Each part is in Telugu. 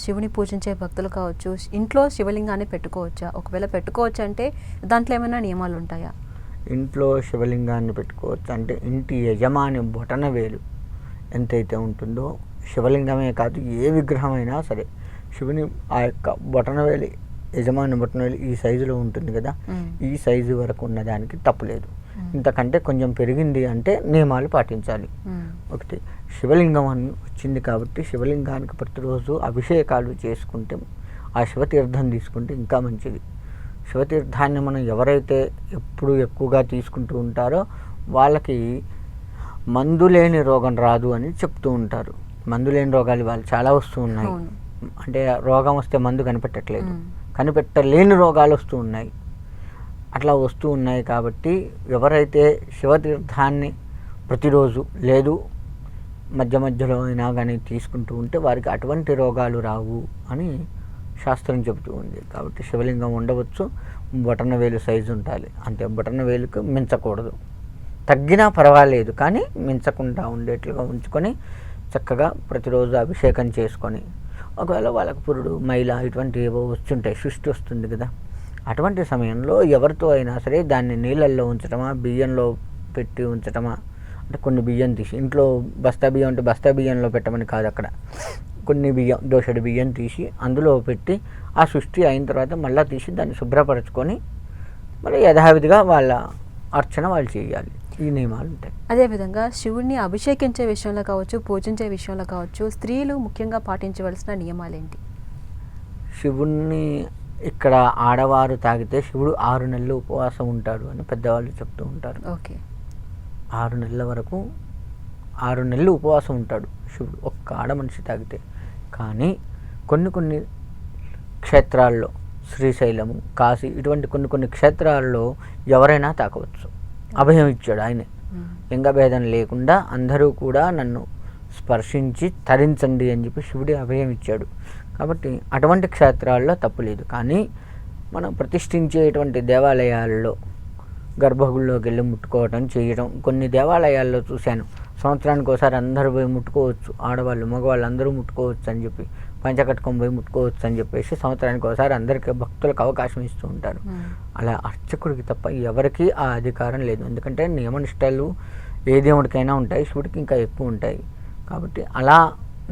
శివుని పూజించే భక్తులు కావచ్చు ఇంట్లో శివలింగాన్ని పెట్టుకోవచ్చా? ఒకవేళ పెట్టుకోవచ్చు అంటే దాంట్లో ఏమైనా నియమాలు ఉంటాయా? ఇంట్లో శివలింగాన్ని పెట్టుకోవచ్చు అంటే ఇంటి యజమాని బొటన వేలు ఎంతైతే ఉంటుందో, శివలింగమే కాదు ఏ విగ్రహమైనా సరే, శివుని ఆ యొక్క బొటనవేలి, యజమాని బొటనవేలి ఈ సైజులో ఉంటుంది కదా, ఈ సైజు వరకు ఉన్నదానికి తప్పులేదు. ఇంతకంటే కొంచెం పెరిగింది అంటే నియమాలు పాటించాలి. ఒకటి, శివలింగం అని వచ్చింది కాబట్టి శివలింగానికి ప్రతిరోజు అభిషేకాలు చేసుకుంటే, ఆ శివతీర్థం తీసుకుంటే ఇంకా మంచిది. శివతీర్థాన్ని మనం ఎవరైతే ఎప్పుడు ఎక్కువగా తీసుకుంటూ ఉంటారో వాళ్ళకి మందు లేని రోగం రాదు అని చెప్తూ ఉంటారు. మందు లేని రోగాలు వాళ్ళు చాలా వస్తూ ఉన్నాయి. అంటే రోగం వస్తే మందు కనిపెట్టట్లేదు, కనిపెట్టలేని రోగాలు వస్తూ ఉన్నాయి. అట్లా వస్తూ ఉన్నాయి కాబట్టి ఎవరైతే శివతీర్థాన్ని ప్రతిరోజు లేదు మధ్య మధ్యలో అయినా కానీ తీసుకుంటూ ఉంటే వారికి అటువంటి రోగాలు రావు అని శాస్త్రం చెబుతూ ఉంది. కాబట్టి శివలింగం ఉండవచ్చు, బొటనవేలు సైజు ఉండాలి అంతే. బొటనవేలుకు మించకూడదు, తగ్గినా పర్వాలేదు కానీ మించకుండా ఉండేట్లుగా ఉంచుకొని చక్కగా ప్రతిరోజు అభిషేకం చేసుకొని, ఒకవేళ వాళ్ళకు పురుడు మైల ఇటువంటి ఏవో వస్తుంటాయి, సృష్టి వస్తుంది కదా, అటువంటి సమయంలో ఎవరితో అయినా సరే దాన్ని నీళ్ళల్లో ఉంచటమా, బియ్యంలో పెట్టి ఉంచటమా, అంటే కొన్ని బియ్యం తీసి, ఇంట్లో బస్తా బియ్యం అంటే బస్తా బియ్యంలో పెట్టమని కాదు, అక్కడ కొన్ని బియ్యం, దోసెడు బియ్యం తీసి అందులో పెట్టి ఆ సృష్టి అయిన తర్వాత మళ్ళీ తీసి దాన్ని శుభ్రపరచుకొని మళ్ళీ యథావిధిగా వాళ్ళ అర్చన వాళ్ళు చేయాలి. ఈ నియమాలు ఉంటాయి. అదేవిధంగా శివుణ్ణి అభిషేకించే విషయంలో కావచ్చు, పూజించే విషయంలో కావచ్చు, స్త్రీలు ముఖ్యంగా పాటించవలసిన నియమాలు ఏంటి? శివుణ్ణి ఇక్కడ ఆడవారు తాగితే శివుడు 6 నెలలు ఉపవాసం ఉంటాడు అని పెద్దవాళ్ళు చెప్తూ ఉంటారు. ఓకే, 6 నెలల వరకు 6 నెలలు ఉపవాసం ఉంటాడు శివుడు ఒక్క ఆడ మనిషి తాగితే. కానీ కొన్ని క్షేత్రాల్లో, శ్రీశైలము, కాశీ ఇటువంటి కొన్ని క్షేత్రాల్లో ఎవరైనా తాకవచ్చు. అభయం ఇచ్చాడు ఆయనే, లింగభేదం లేకుండా అందరూ కూడా నన్ను స్పర్శించి తరించండి అని చెప్పి శివుడి అభయం ఇచ్చాడు. కాబట్టి అటువంటి క్షేత్రాల్లో తప్పులేదు. కానీ మనం ప్రతిష్ఠించేటువంటి దేవాలయాల్లో గర్భగుడిలోకి వెళ్ళి ముట్టుకోవటం చేయడం, కొన్ని దేవాలయాల్లో చూశాను, సంవత్సరానికి ఒకసారి అందరూ పోయి ముట్టుకోవచ్చు, ఆడవాళ్ళు మగవాళ్ళు అందరూ ముట్టుకోవచ్చు అని చెప్పి, పంచకట్కం పోయి ముట్టుకోవచ్చు అని చెప్పేసి సంవత్సరానికి ఒకసారి అందరికీ భక్తులకు అవకాశం ఇస్తూ ఉంటారు. అలా అర్చకుడికి తప్ప ఎవరికీ ఆ అధికారం లేదు. ఎందుకంటే నియమనిష్టలు ఏ దేవుడికైనా ఉంటాయి, శివుడికి ఇంకా ఎక్కువ ఉంటాయి. కాబట్టి అలా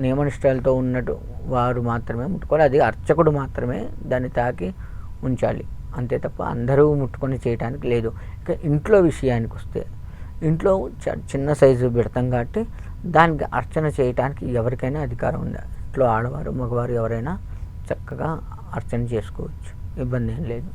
నియమనిష్టలతో ఉన్నట్టు వారు మాత్రమే ముట్టుకోవాలి. అది అర్చకుడు మాత్రమే దాన్ని తాకి ఉంచాలి, అంతే తప్ప అందరూ ముట్టుకొని చేయడానికి లేదు. ఇక ఇంట్లో విషయానికి వస్తే, ఇంట్లో చిన్న సైజు పెడతాం కాబట్టి దానికి అర్చన చేయడానికి ఎవరికైనా అధికారం ఉంది. ఇంట్లో ఆడవారు మగవారు ఎవరైనా చక్కగా అర్చన చేసుకోవచ్చు, ఇబ్బంది ఏం లేదు.